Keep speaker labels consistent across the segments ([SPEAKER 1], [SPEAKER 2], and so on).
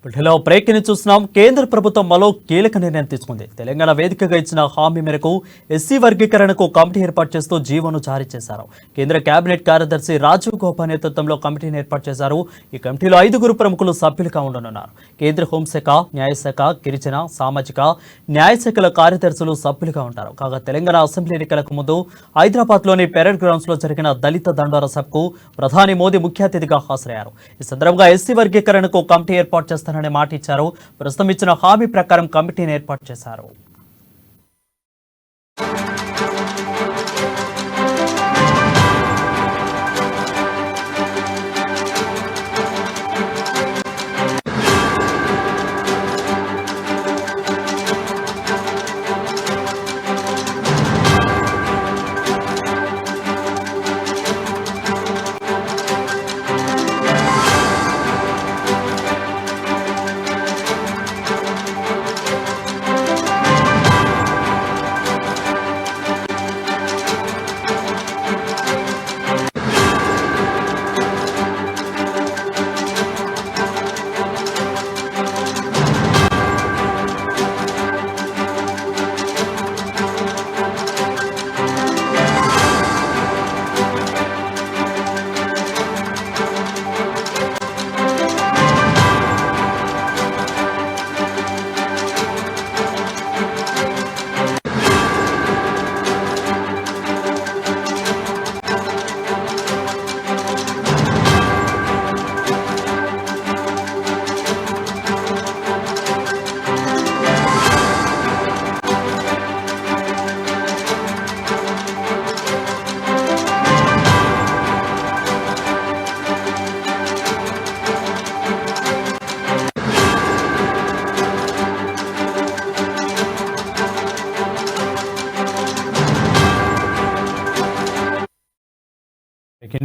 [SPEAKER 1] Hello break ని చూస్తున్నాం. కేంద్ర ప్రభుత్వం మరో కీలక నిర్ణయం తీసుకుంది. తెలంగాణ వేదికగా ఇచ్చిన హామీ మేరకు ఎస్సీ వర్గీకరణకు కమిటీ ఏర్పాటు చేస్తూ జీవోను జారీ చేశారు. కేంద్ర కేబినెట్ కార్యదర్శి రాజీవ్ గౌబా నేతృత్వంలో కమిటీని ఏర్పాటు చేశారు. ఈ కమిటీలో 5 ప్రముఖులు సభ్యులుగా ఉండనున్నారు. కేంద్ర హోంశాఖ, న్యాయశాఖ, గిరిజన, సామాజిక న్యాయశాఖల కార్యదర్శులు సభ్యులుగా ఉంటారు. కాగా తెలంగాణ అసెంబ్లీ ఎన్నికలకు ముందు హైదరాబాద్లోని పెరేడ్ గ్రౌండ్స్ లో జరిగిన దళిత దండోరా సభకు ప్రధాని మోదీ ముఖ్య అతిథిగా హాజరయ్యారు. ఈ సందర్భంగా ఎస్సీ వర్గీకరణకు కమిటీ ఏర్పాటు చేస్తారు అనే మాట ఇచ్చారు. ప్రస్తుతం ఇచ్చిన హామీ ప్రకారం కమిటీని ఏర్పాటు చేశారు.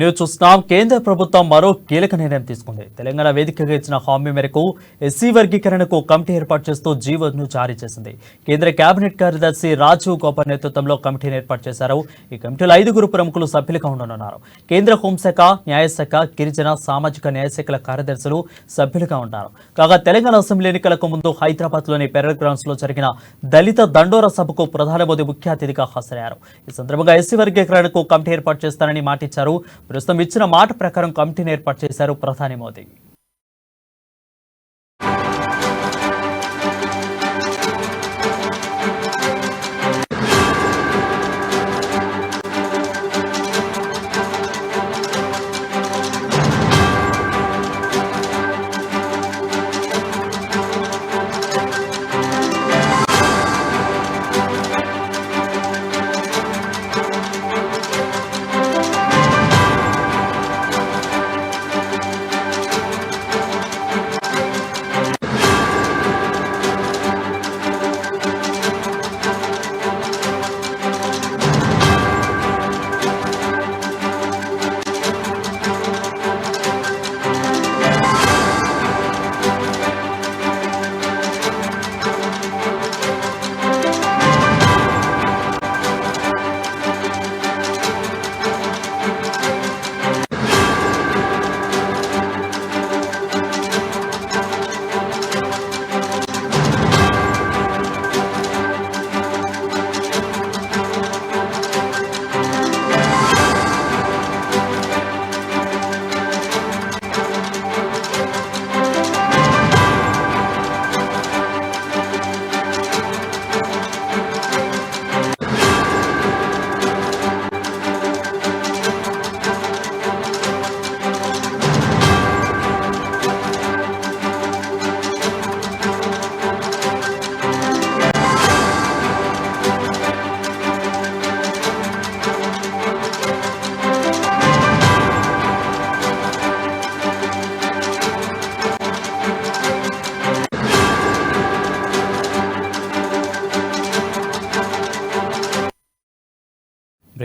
[SPEAKER 1] న్యూస్ చూస్తున్నాం. కేంద్ర ప్రభుత్వం మరో కీలక నిర్ణయం తీసుకుంది. తెలంగాణ వేదికగా ఇచ్చిన హామీ మేరకు ఎస్సీ వర్గీకరణకు కమిటీ ఏర్పాటు చేస్తూ జీవోను జారీ చేసింది. కేంద్ర కేబినెట్ కార్యదర్శి రాజీవ్ గౌబా నేతృత్వంలో కమిటీని ఏర్పాటు చేశారు. ఈ కమిటీలో 5 ప్రముఖులు సభ్యులుగా ఉండనున్నారు. కేంద్ర హోంశాఖ, న్యాయశాఖ, గిరిజన, సామాజిక న్యాయశాఖల కార్యదర్శులు సభ్యులుగా ఉంటారు. కాగా తెలంగాణ అసెంబ్లీ ఎన్నికలకు ముందు హైదరాబాద్లోని పెరేడ్ గ్రౌండ్స్ లో జరిగిన దళిత దండోరా సభకు ప్రధాని మోదీ ముఖ్య అతిథిగా హాజరయ్యారు. ఈ సందర్భంగా ఎస్సీ వర్గీకరణకు కమిటీ ఏర్పాటు చేస్తారని మాటిచ్చారు. ప్రస్తుతం ఇచ్చిన మాట ప్రకారం కమిటీని ఏర్పాటు చేశారు ప్రధాని మోదీ.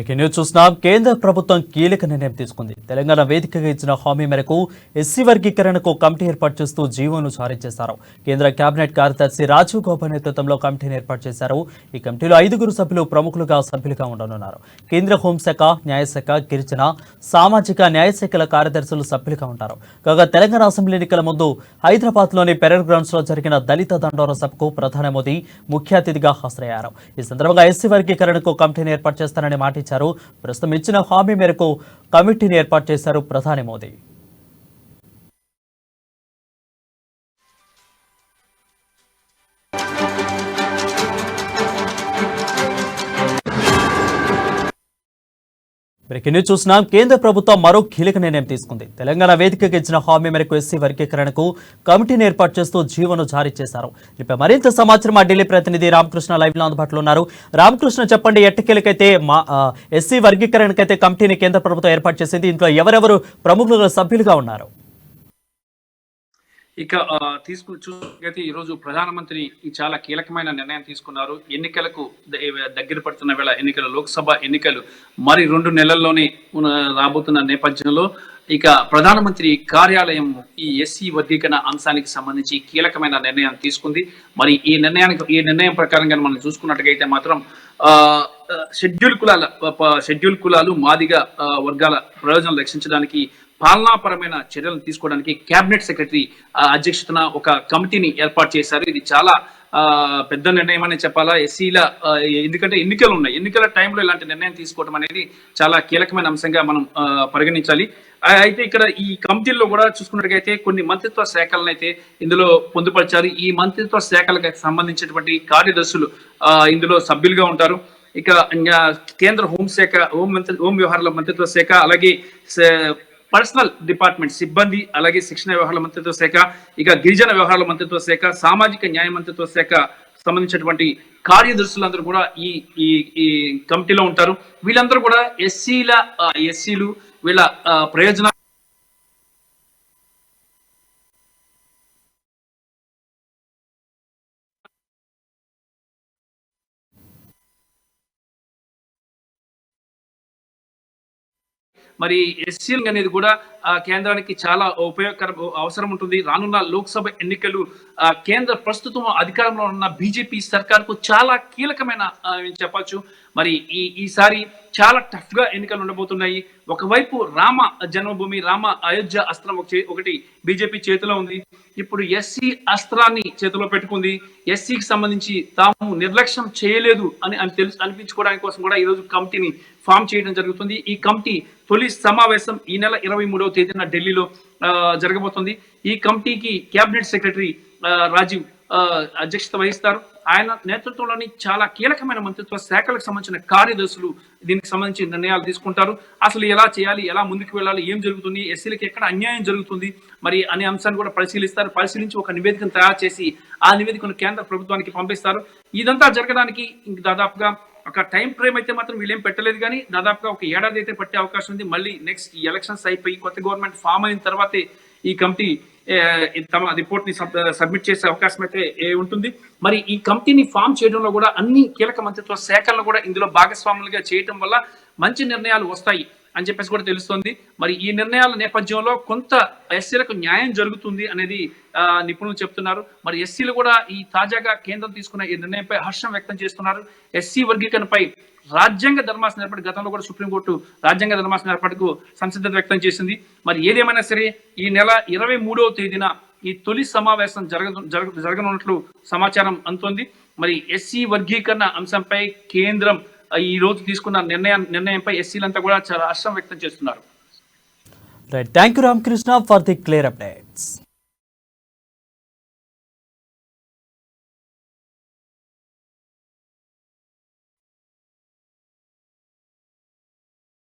[SPEAKER 1] బ్రేకింగ్ న్యూస్ చూస్తున్నాం. కేంద్ర ప్రభుత్వం కీలక నిర్ణయం తీసుకుంది. తెలంగాణ వేదికగా ఇచ్చిన హామీ మేరకు ఎస్సీ వర్గీకరణకు కమిటీ ఏర్పాటు చేస్తూ జీవోను జారీ చేశారు. కేంద్ర కేబినెట్ కార్యదర్శి రాజీవ్ గౌబా నేతృత్వంలో కమిటీని ఏర్పాటు చేశారు. ఈ కమిటీలో 5 సభ్యులు ప్రముఖులుగా సభ్యులుగా ఉండనున్నారు. కేంద్ర హోంశాఖ, న్యాయశాఖ, గిరిజన, సామాజిక న్యాయశాఖల కార్యదర్శులు సభ్యులుగా ఉంటారు. కాగా తెలంగాణ అసెంబ్లీ ఎన్నికల ముందు హైదరాబాద్లోని పెరేడ్ గ్రౌండ్స్ లో జరిగిన దళిత దండోర సభకు ప్రధాని మోదీ ముఖ్య అతిథిగా హాజరయ్యారు. ఈ సందర్భంగా ఎస్సీ వర్గీకరణకు కమిటీని ఏర్పాటు చేస్తారని మాట ఇచ్చారు. ప్రస్తుతం ఇచ్చిన హామీ మేరకు కమిటీని ఏర్పాటు చేశారు ప్రధాని మోదీ. బ్రేకింగ్ న్యూస్ చూస్తున్నాం. కేంద్ర ప్రభుత్వం మరో కీలక నిర్ణయం తీసుకుంది. తెలంగాణ వేదికగా ఇచ్చిన హామీ మేరకు ఎస్సీ వర్గీకరణకు కమిటీని ఏర్పాటు చేస్తూ జీవోను జారీ చేశారు. దీనిపై మరింత సమాచారం మా ఢిల్లీ ప్రతినిధి రామకృష్ణ లైవ్ లో అందుబాటులో ఉన్నారు. రామకృష్ణ, చెప్పండి, ఎట్టకేలకైతే ఎస్సీ వర్గీకరణకైతే కమిటీని కేంద్ర ప్రభుత్వం ఏర్పాటు చేసింది. ఇంట్లో ఎవరెవరు ప్రముఖులుగా సభ్యులుగా ఉన్నారు?
[SPEAKER 2] ఇక చూసుకుంటే ఈరోజు ప్రధానమంత్రి చాలా కీలకమైన నిర్ణయం తీసుకున్నారు. ఎన్నికలకు దగ్గర పడుతున్న వేళ లోక్సభ ఎన్నికలు మరి 2 నెలల్లోనే రాబోతున్న నేపథ్యంలో ఇక ప్రధానమంత్రి కార్యాలయం ఈ ఎస్సీ వర్గీకరణ అంశానికి సంబంధించి కీలకమైన నిర్ణయం తీసుకుంది. మరి ఈ నిర్ణయం ప్రకారంగా మనం చూసుకున్నట్టుగైతే మాత్రం షెడ్యూల్ కులాలు మాదిగ వర్గాల ప్రయోజనాలు రక్షించడానికి పాలనాపరమైన చర్యలను తీసుకోవడానికి కేబినెట్ సెక్రటరీ అధ్యక్షతన ఒక కమిటీని ఏర్పాటు చేశారు. ఇది చాలా పెద్ద నిర్ణయం అని చెప్పాలా ఎస్సీల, ఎందుకంటే ఎన్నికలు ఉన్నాయి. ఎన్నికల టైంలో ఇలాంటి నిర్ణయం తీసుకోవడం అనేది చాలా కీలకమైన అంశంగా మనం పరిగణించాలి. అయితే ఇక్కడ ఈ కమిటీల్లో కూడా చూసుకున్నట్టుగైతే కొన్ని మంత్రిత్వ శాఖలను అయితే ఇందులో పొందుపరిచారు. ఈ మంత్రిత్వ శాఖలకు సంబంధించినటువంటి కార్యదర్శులు ఇందులో సభ్యులుగా ఉంటారు. ఇక కేంద్ర హోంశాఖ, హోం వ్యవహారాల మంత్రిత్వ శాఖ, అలాగే పర్సనల్ డిపార్ట్మెంట్ సిబ్బంది, అలాగే శిక్షణ వ్యవహారాల మంత్రిత్వ శాఖ, ఇక గిరిజన వ్యవహారాల మంత్రిత్వ శాఖ, సామాజిక న్యాయ మంత్రిత్వ శాఖ సంబంధించినటువంటి కార్యదర్శులందరూ కూడా ఈ కమిటీలో ఉంటారు. వీళ్ళందరూ కూడా ఎస్సీలు వీళ్ళ ప్రయోజనాలు మరి ఎస్సీలు అనేది కూడా కేంద్రానికి చాలా అవసరం ఉంటుంది. రానున్న లోక్సభ ఎన్నికలు కేంద్ర ప్రస్తుతం అధికారంలో ఉన్న బీజేపీ సర్కార్కు చాలా కీలకమైన చెప్పచ్చు. మరి ఈసారి చాలా టఫ్ గా ఎన్నికలు ఉండబోతున్నాయి. ఒకవైపు రామ జన్మభూమి, రామ అయోధ్య అస్త్రం ఒకటి బీజేపీ చేతిలో ఉంది. ఇప్పుడు ఎస్సీ అస్త్రాన్ని చేతిలో పెట్టుకుంది. ఎస్సీకి సంబంధించి తాము నిర్లక్ష్యం చేయలేదు అని అనిపించుకోవడానికి కోసం కూడా ఈరోజు కమిటీని ఫామ్ చేయడం జరుగుతుంది. ఈ కమిటీ తొలి సమావేశం ఈ నెల 23వ తేదీన ఢిల్లీలో జరగబోతుంది. ఈ కమిటీకి కేబినెట్ సెక్రటరీ రాజీవ్ అధ్యక్షత వహిస్తారు. ఆయన నేతృత్వంలోని చాలా కీలకమైన మంత్రిత్వ శాఖలకు సంబంధించిన కార్యదర్శులు దీనికి సంబంధించి నిర్ణయాలు తీసుకుంటారు. అసలు ఎలా చేయాలి, ఎలా ముందుకు వెళ్ళాలి, ఏం జరుగుతుంది, ఎస్సీలకు ఎక్కడ అన్యాయం జరుగుతుంది మరి అనే అంశాన్ని కూడా పరిశీలిస్తారు. పరిశీలించి ఒక నివేదికను తయారు చేసి ఆ నివేదికను కేంద్ర ప్రభుత్వానికి పంపిస్తారు. ఇదంతా జరగడానికి దాదాపుగా ఒక టైం ఫ్రేమ్ అయితే మాత్రం వీళ్ళేం పెట్టలేదు, కానీ దాదాపుగా ఒక ఏడాది అయితే పట్టే అవకాశం ఉంది. మళ్ళీ నెక్స్ట్ ఈ ఎలక్షన్స్ అయిపోయి కొత్త గవర్నమెంట్ ఫామ్ అయిన తర్వాతే ఈ కమిటీ తమ రిపోర్ట్ ని సబ్మిట్ చేసే అవకాశం అయితే ఉంటుంది. మరి ఈ కమిటీని ఫామ్ చేయడంలో కూడా అన్ని కీలక మంత్రిత్వ శాఖలను కూడా ఇందులో భాగస్వాములుగా చేయటం వల్ల మంచి నిర్ణయాలు వస్తాయి అని చెప్పేసి కూడా తెలుస్తోంది. మరి ఈ నిర్ణయాల నేపథ్యంలో కొంత ఎస్సీలకు న్యాయం జరుగుతుంది అనేది నిపుణులు చెప్తున్నారు. మరి ఎస్సీలు కూడా ఈ తాజాగా కేంద్రం తీసుకున్న ఈ నిర్ణయంపై హర్షం వ్యక్తం చేస్తున్నారు. ఎస్సీ వర్గీకరణపై రాజ్యాంగ ధర్మాసనం ఏర్పాటు, గతంలో కూడా సుప్రీంకోర్టు రాజ్యాంగ ధర్మాసనం ఏర్పాటుకు సంసిద్ధత వ్యక్తం చేసింది. మరి ఏదేమైనా సరే ఈ నెల 23వ తేదీన ఈ తొలి సమావేశం జరగనున్నట్లు సమాచారం అందుతోంది. మరి ఎస్సీ వర్గీకరణ అంశంపై కేంద్రం ఈ రోజు తీసుకున్న నిర్ణయంపై ఎస్సీలంతా కూడా చాలా హర్షం వ్యక్తం చేస్తున్నారు.
[SPEAKER 1] Right, thank you Ramakrishna for the clear updates.